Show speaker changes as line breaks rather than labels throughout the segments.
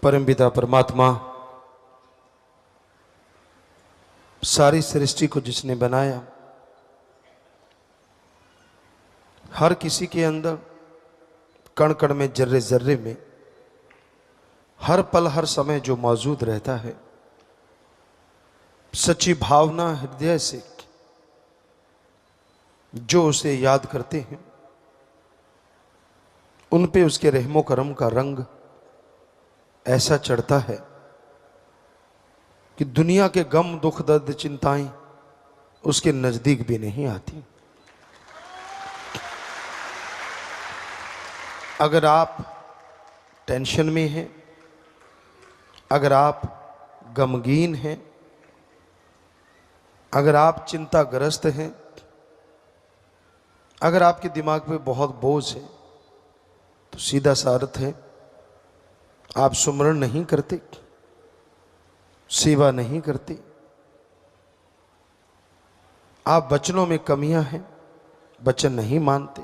परमपिता परमात्मा सारी सृष्टि को जिसने बनाया, हर किसी के अंदर कण कण में, जर्रे जर्रे में, हर पल हर समय जो मौजूद रहता है, सच्ची भावना हृदय से जो उसे याद करते हैं, उन पे उसके रहमो करम का रंग ऐसा चढ़ता है कि दुनिया के गम दुख दर्द चिंताएं उसके नजदीक भी नहीं आती। अगर आप टेंशन में हैं, अगर आप गमगीन हैं, अगर आप चिंताग्रस्त हैं, अगर आपके दिमाग पे बहुत बोझ है, तो सीधा सा अर्थ है आप सुमरण नहीं करते, सेवा नहीं करते, आप वचनों में कमियां हैं, वचन नहीं मानते।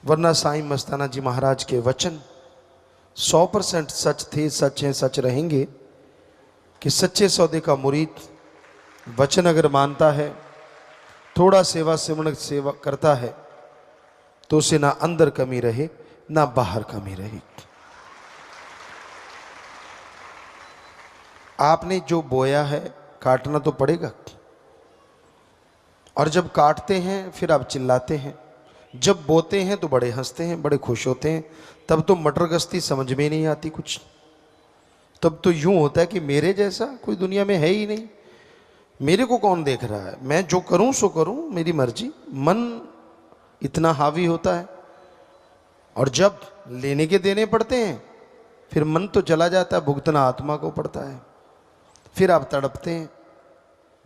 वरना साईं मस्ताना जी महाराज के वचन 100% सच थे, सच हैं, सच रहेंगे कि सच्चे सौदे का मुरीद वचन अगर मानता है, थोड़ा सेवा सिमरण सेवा करता है, तो उसे ना अंदर कमी रहे ना बाहर कमी रहे। आपने जो बोया है काटना तो पड़ेगा, और जब काटते हैं फिर आप चिल्लाते हैं, जब बोते हैं तो बड़े हंसते हैं, बड़े खुश होते हैं। तब तो मटर गश्ती समझ में नहीं आती कुछ। तब तो यूं होता है कि मेरे जैसा कोई दुनिया में है ही नहीं, मेरे को कौन देख रहा है, मैं जो करूं सो करूं, मेरी मर्जी। मन इतना हावी होता है, और जब लेने के देने पड़ते हैं फिर मन तो चला जाता है, भुगतना आत्मा को पड़ता है। फिर आप तड़पते हैं,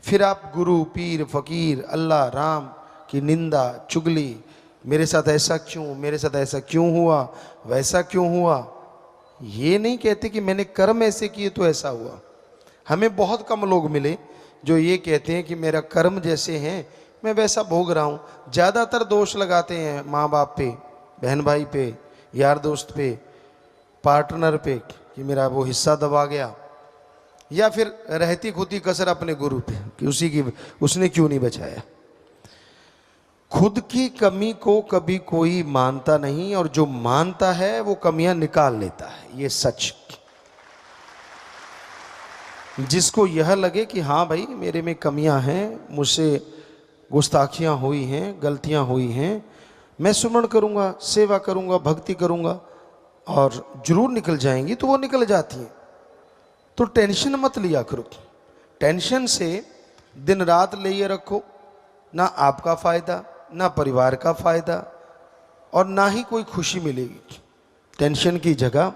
फिर आप गुरु पीर फकीर अल्लाह राम की निंदा चुगली, मेरे साथ ऐसा क्यों, मेरे साथ ऐसा क्यों हुआ, वैसा क्यों हुआ। ये नहीं कहते कि मैंने कर्म ऐसे किए तो ऐसा हुआ। हमें बहुत कम लोग मिले जो ये कहते हैं कि मेरा कर्म जैसे हैं मैं वैसा भोग रहा हूँ। ज़्यादातर दोष लगाते हैं माँ बाप पे, बहन भाई पे, यार दोस्त पे, पार्टनर पे कि मेरा वो हिस्सा दबा गया, या फिर रहती खुदी कसर अपने गुरु पे कि उसने क्यों नहीं बचाया। खुद की कमी को कभी कोई मानता नहीं, और जो मानता है वो कमियां निकाल लेता है। ये सच। जिसको यह लगे कि हाँ भाई मेरे में कमियां हैं, मुझसे गुस्ताखियां हुई हैं, गलतियां हुई हैं, मैं सुमरण करूंगा, सेवा करूंगा, भक्ति करूंगा और जरूर निकल जाएंगी, तो वो निकल जाती हैं। तो टेंशन मत लिया करो। टेंशन से दिन रात लिए रखो, ना आपका फायदा, ना परिवार का फायदा, और ना ही कोई खुशी मिलेगी। टेंशन की जगह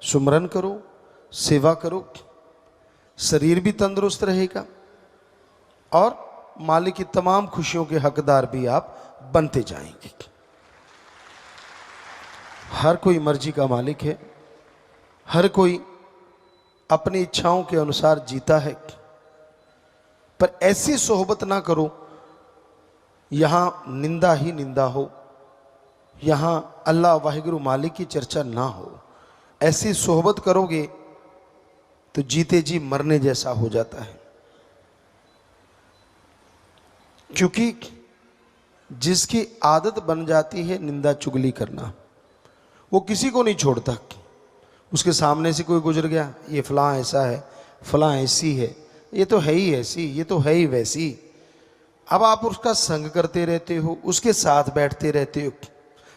सुमरन करो, सेवा करो, शरीर भी तंदुरुस्त रहेगा और मालिक की तमाम खुशियों के हकदार भी आप बनते जाएंगे। हर कोई मर्जी का मालिक है, हर कोई अपनी इच्छाओं के अनुसार जीता है, पर ऐसी सोहबत ना करो यहां निंदा ही निंदा हो, यहां अल्लाह वाहिगुरु मालिक की चर्चा ना हो। ऐसी सोहबत करोगे तो जीते जी मरने जैसा हो जाता है। क्योंकि जिसकी आदत बन जाती है निंदा चुगली करना, वो किसी को नहीं छोड़ता। उसके सामने से कोई गुजर गया, ये फलां ऐसा है, फलां ऐसी है, ये तो है ही ऐसी, ये तो है ही वैसी। अब आप उसका संग करते रहते हो, उसके साथ बैठते रहते हो,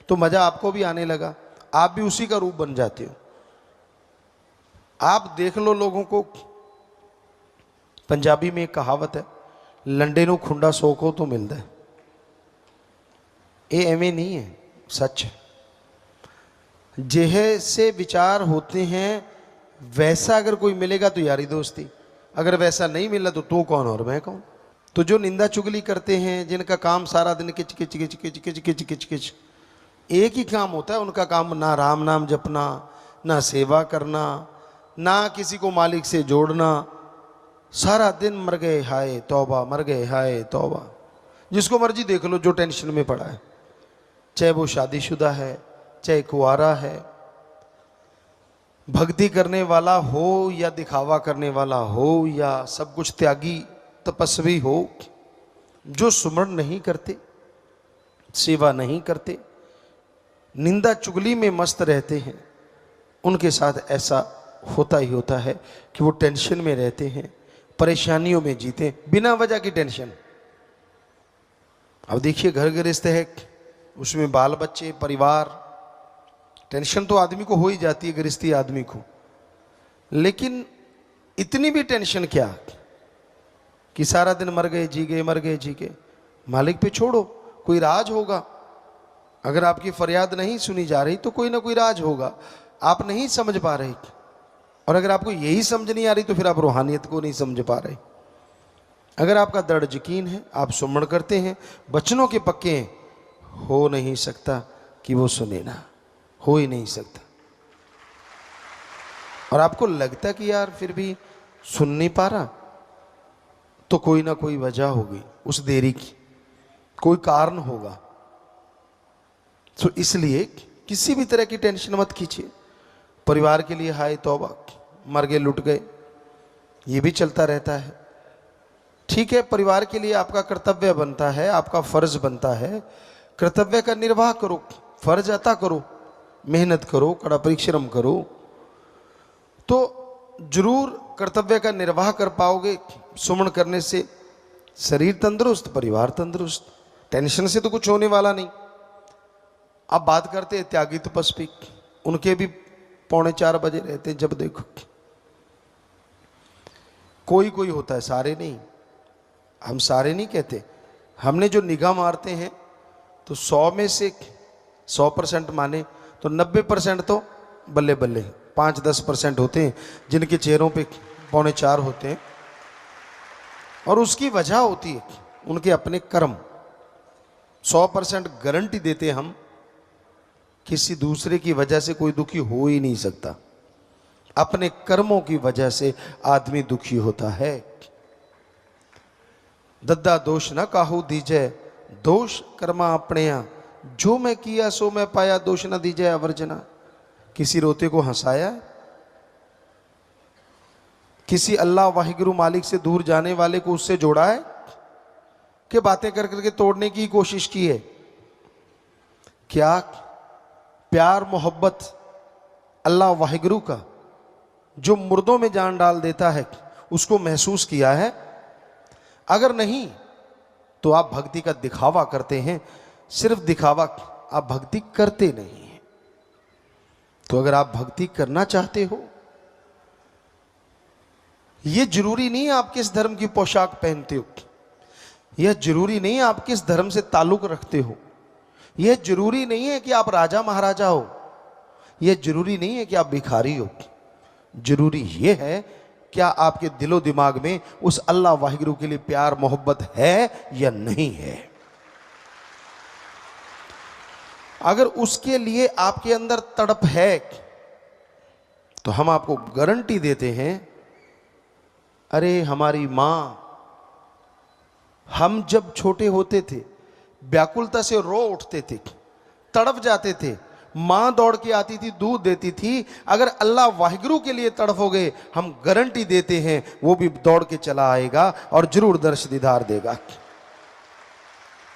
तो मजा आपको भी आने लगा, आप भी उसी का रूप बन जाते हो। आप देख लो लोगों को। पंजाबी में एक कहावत है, लंडे नूं खुंडा सोको तो मिलता है। ये एवं नहीं है, सच है। जैसे विचार होते हैं वैसा अगर कोई मिलेगा तो यारी दोस्ती, अगर वैसा नहीं मिला तो तू कौन और मैं कौन। तो जो निंदा चुगली करते हैं, जिनका काम सारा दिन किच किच किच किच किच किच किच किच, एक ही काम होता है उनका काम, ना राम नाम जपना, ना सेवा करना, ना किसी को मालिक से जोड़ना। सारा दिन मर गए हाय तौबा, मर गए हाय तौबा। जिसको मर्जी देख लो जो टेंशन में पड़ा है, चाहे वो शादीशुदा है चाहे कुआरा है, भक्ति करने वाला हो या दिखावा करने वाला हो या सब कुछ त्यागी तपस्वी हो, जो सुमरण नहीं करते, सेवा नहीं करते, निंदा चुगली में मस्त रहते हैं, उनके साथ ऐसा होता ही होता है कि वो टेंशन में रहते हैं, परेशानियों में जीते, बिना वजह की टेंशन। अब देखिए घर गृहस्थ है, उसमें बाल बच्चे, परिवार, टेंशन तो आदमी को हो ही जाती है, गृहस्थी आदमी को। लेकिन इतनी भी टेंशन क्या कि सारा दिन मर गए जी गए, मर गए जी गए। मालिक पे छोड़ो, कोई राज होगा। अगर आपकी फरियाद नहीं सुनी जा रही तो कोई ना कोई राज होगा, आप नहीं समझ पा रहे। और अगर आपको यही समझ नहीं आ रही तो फिर आप रूहानियत को नहीं समझ पा रहे। अगर आपका दृढ़ यकीन है, आप सुमरण करते हैं, वचनों के पक्के हैं, हो नहीं सकता कि वो सुने ना, हो ही नहीं सकता। और आपको लगता कि यार फिर भी सुन नहीं पा रहा, तो कोई ना कोई वजह होगी उस देरी की, कोई कारण होगा। तो इसलिए किसी भी तरह की टेंशन मत कीजिए। परिवार के लिए हाय तौबा, मर गए लुट गए, ये भी चलता रहता है। ठीक है, परिवार के लिए आपका कर्तव्य बनता है, आपका फर्ज बनता है, कर्तव्य का निर्वाह करो, फर्ज अता करो, मेहनत करो, कड़ा परिश्रम करो, तो जरूर कर्तव्य का निर्वाह कर पाओगे। सुमन करने से शरीर तंदुरुस्त, परिवार तंदुरुस्त, टेंशन से तो कुछ होने वाला नहीं। अब बात करते हैं त्यागी तपस्वी, उनके भी 3:45 बजे रहते हैं। जब देखो कोई कोई होता है, सारे नहीं, हम सारे नहीं कहते। हमने जो निगाह मारते हैं तो 100 में से 100% माने तो 90% तो बल्ले बल्ले, 5-10% होते हैं जिनके चेहरों पे 3:45 होते हैं। और उसकी वजह होती है उनके अपने कर्म। 100% गारंटी देते हम, किसी दूसरे की वजह से कोई दुखी हो ही नहीं सकता, अपने कर्मों की वजह से आदमी दुखी होता है। दद्दा दोष न काहू दीजय, दोष कर्मा अपने यहाँ, जो मैं किया सो मैं पाया, दोष न दीजय अवर्जना। किसी रोते को हंसाया, किसी अल्लाह वाहिगुरु मालिक से दूर जाने वाले को उससे जोड़ा है कि बातें कर करके तोड़ने की कोशिश की है? क्या प्यार मोहब्बत अल्लाह वाहिगुरु का जो मुर्दों में जान डाल देता है उसको महसूस किया है? अगर नहीं तो आप भक्ति का दिखावा करते हैं, सिर्फ दिखावा, आप भक्ति करते नहीं हैं। तो अगर आप भक्ति करना चाहते हो, यह जरूरी नहीं है आप किस धर्म की पोशाक पहनते हो, यह जरूरी नहीं है आप किस धर्म से ताल्लुक रखते हो, यह जरूरी नहीं है कि आप राजा महाराजा हो, यह जरूरी नहीं है कि आप भिखारी हो। जरूरी यह है क्या आपके दिलो दिमाग में उस अल्लाह वाहिगुरु के लिए प्यार मोहब्बत है या नहीं है। अगर उसके लिए आपके अंदर तड़प है तो हम आपको गारंटी देते हैं, अरे हमारी मां, हम जब छोटे होते थे व्याकुलता से रो उठते थे, तड़प जाते थे, मां दौड़ के आती थी, दूध देती थी। अगर अल्लाह वाहिगुरु के लिए तड़पोगे, हम गारंटी देते हैं वो भी दौड़ के चला आएगा और जरूर दर्श दीदार देगा।